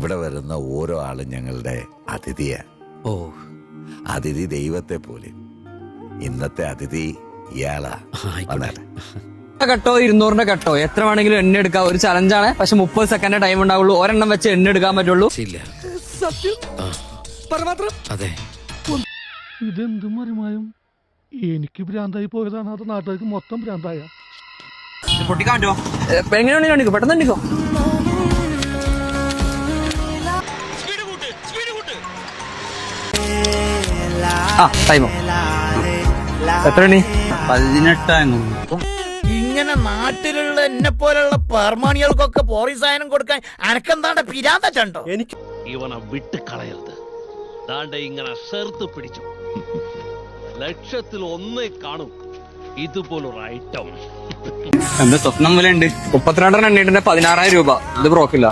ഇവിടെ വരുന്ന ഓരോ ആളും ഞങ്ങളുടെ അതിഥിയാ. ഓ, അതിഥി ദൈവത്തെ പോലെ. ഇന്നത്തെ അതിഥി ഇയാളാ. കട്ടോ 200ന്റെ കട്ടോ എത്ര വേണമെങ്കിലും എണ്ണ എടുക്കാം. ഒരു ചലഞ്ചാണ്. പക്ഷെ 30 സെക്കൻഡ് ടൈം ഉണ്ടാവുള്ളൂ. ഒരെണ്ണം വെച്ച് എണ്ണ എടുക്കാൻ പറ്റുള്ളൂ. അതെ. ഇതെന്ത് മറിമായും എനിക്ക് ഭ്രാന്തായി പോയതാണ്, അത് നാട്ടുകാർക്ക് മൊത്തം ഭ്രാന്തായ. പൊട്ടിക്കാൻ പറ്റുമോ? എങ്ങനെയാണെങ്കിൽ എണ്ണിക്കോ, പെട്ടെന്ന് എണ്ണിക്കോ. ടൈമോ എത്ര എണ്ണി? 18. ഇങ്ങനെ നാട്ടിലുള്ള എന്നെ പോലുള്ള പെർമാണികൾക്കൊക്കെ പ്രോത്സാഹനം കൊടുക്കാൻ അനക്കെന്താണ്ട് പിരാന്ത ചണ്ടോ? എനിക്ക് ഇവനെ വിട്ട് കളയരുത്. ദാണ്ടെ ഇങ്ങനെ ചേർത്ത് പിടിച്ചു. ലക്ഷത്തിൽ ഒന്നേ കാണും ഇതുപോലൊരു ഐറ്റം. എന്റെ സ്വപ്നം പോലെ ഉണ്ട്. 32 എണ്ണിട്ടുണ്ട് 16,000 രൂപ. ഇത് ബ്രോക്കില്ല.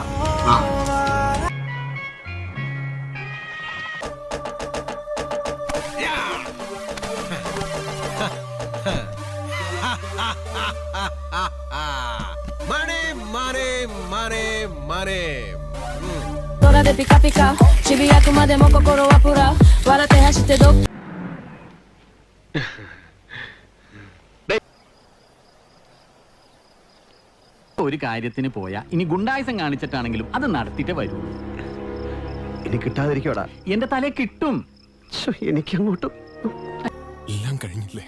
Hora de pica pica, chivia tu madre moco coro apura, para te hashite do. ഒരു കാര്യത്തിന് പോയാ ഇനി ഗുണ്ടായുസം കാണിച്ചിട്ടാണെങ്കിലും അത് നടത്തിയിട്ട് വരൂ. ഇനി കിട്ടാതിരിക്കോടാ. എന്റെ തലേ കിട്ടും. എനിക്കങ്ങോട്ടും എല്ലാം കഴിഞ്ഞില്ലേ?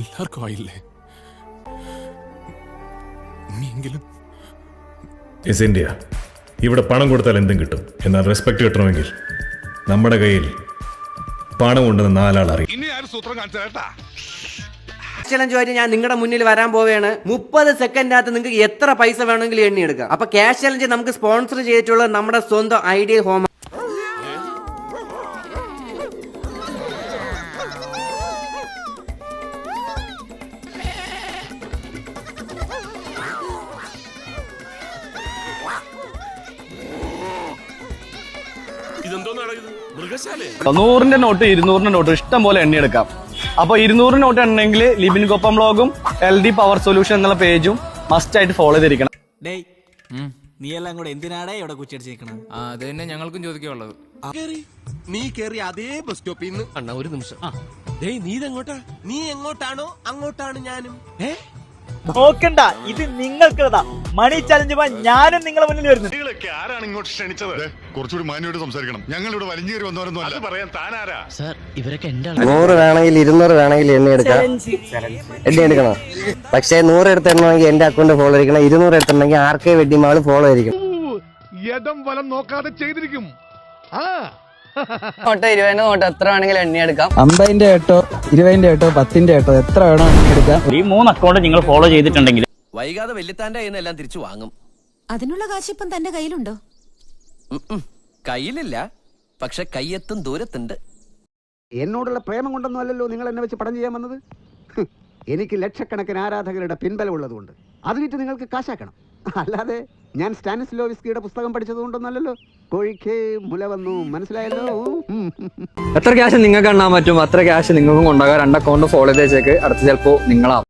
എല്ലാവർക്കും ആയില്ലേ? ഇനിയെങ്കിലും ഇന്ത്യ. ഇവിടെ പണം കൊടുത്താൽ എന്തും കിട്ടും. എന്നാൽ റെസ്പെക്ട് കിട്ടണമെങ്കിൽ നമ്മുടെ കയ്യിൽ പണം ഉണ്ടെന്ന് 4 ആൾ അറിയും. ചലഞ്ചുമായിട്ട് ഞാൻ നിങ്ങളുടെ മുന്നിൽ വരാൻ പോവുകയാണ്. 30 സെക്കൻഡിനകത്ത് നിങ്ങൾക്ക് എത്ര പൈസ വേണമെങ്കിലും എണ്ണിയെടുക്കാം. അപ്പൊ ക്യാഷ് ചലഞ്ച് നമുക്ക് സ്പോൺസർ ചെയ്തിട്ടുള്ളത് നമ്മുടെ സ്വന്തം ഐഡിയൽ ഹോം. നൂറിന്റെ നോട്ട് 200ന്റെ നോട്ട് ഇഷ്ടം പോലെ എണ്ണി എടുക്കാം. അപ്പൊ 200 നോട്ട് ഉണ്ടെങ്കിൽ ലിബിൻ കൊപ്പം ബ്ലോഗും LD പവർ സൊല്യൂഷൻ എന്നുള്ള പേജും മസ്റ്റ് ആയിട്ട് ഫോളോ ചെയ്തിരിക്കണം. നീ എല്ലാം കൂടെ എന്തിനാടേ ഇവിടെ കുറ്റിയടിച്ചിരിക്കണം? അത് തന്നെ ഞങ്ങൾക്കും ചോദിക്കാനുള്ളത്. നീ കേറി അതേ ബസ് സ്റ്റോപ്പിൽ നിന്ന് അണ്ണ ഒരു നിമിഷം. നീ ഇതെങ്ങോട്ടാ? നീ എങ്ങോട്ടാണോ അങ്ങോട്ടാണ് ഞാനും. നോക്കണ്ട, ഇത് നിങ്ങൾക്കുള്ളതാ. മണി ചലഞ്ച് ഞാനും നിങ്ങളെ മുന്നിൽ വരുന്നു. ആരാണ് ഇങ്ങോട്ട് ക്ഷണിച്ചത്? കുറച്ചുകൂടി മാന്യമായിട്ട് സംസാരിക്കണം. ഞങ്ങൾ ഇവിടെ വലിഞ്ഞു കയറി വന്നവരൊന്നും അല്ല. പറയാൻ താനാരാ? സാർ, ഇവരൊക്കെ എന്റെ 100 വേണമെങ്കിൽ 200 വേണമെങ്കിൽ എണ്ണ എടുക്കാം. എണ്ണ എടുക്കണം. പക്ഷേ 100 എടുത്തിടണമെങ്കിൽ എന്റെ അക്കൗണ്ട് ഫോളോ ചെയ്യണം. 200 എടുത്തിട്ടുണ്ടെങ്കിൽ RK വെഡിങ് മാൾ ഫോളോ ചെയ്തിരിക്കും. യഥം വലം നോക്കാതെ ചെയ്തിരിക്കും. നോട്ട് 20ന്റെ നോട്ട് എത്ര വേണമെങ്കിലും എണ്ണി എടുക്കാം. 50ന്റെ കേട്ടോ 20ന്റെ കേട്ടോ 10ന്റെ കേട്ടോ എത്ര വേണോ എടുക്കാം. ഈ 3 അക്കൗണ്ട് നിങ്ങൾ ഫോളോ ചെയ്തിട്ടുണ്ടെങ്കിൽ വൈകാതെ വെല്ലിത്താന്റെ കയ്യിൽ നിന്ന് എല്ലാം തിരിച്ചു വാങ്ങും. അതിനുള്ള കാശ് ഇപ്പം തന്റെ കയ്യിലുണ്ടോ? കയ്യിലില്ല, പക്ഷെ കയ്യെത്തും ദൂരത്തുണ്ട്. എന്നോടുള്ള പ്രേമം കൊണ്ടൊന്നും അല്ലല്ലോ നിങ്ങൾ എന്നെ വെച്ച് പടം ചെയ്യാൻ വന്നത്. എനിക്ക് ലക്ഷക്കണക്കിന് ആരാധകരുടെ പിൻബലം ഉള്ളതുകൊണ്ട് അത് വിറ്റ് നിങ്ങൾക്ക് കാശാക്കണം. അല്ലാതെ ഞാൻ സ്റ്റാനിസ്ലോവിസ്കിയുടെ പുസ്തകം പഠിച്ചത് കൊണ്ടൊന്നല്ലല്ലോ. കോഴിക്ക് മുല വന്നു, മനസ്സിലായല്ലോ. എത്ര ക്യാഷ് നിങ്ങൾക്ക് എണ്ണാൻ പറ്റും അത്ര ക്യാഷ് നിങ്ങൾക്കും കൊണ്ടാകാം. 2 അക്കൗണ്ട് ഫോളോ ചെയ്ത് വെച്ചേക്ക്. അടുത്ത ചിലപ്പോ നിങ്ങളാവും.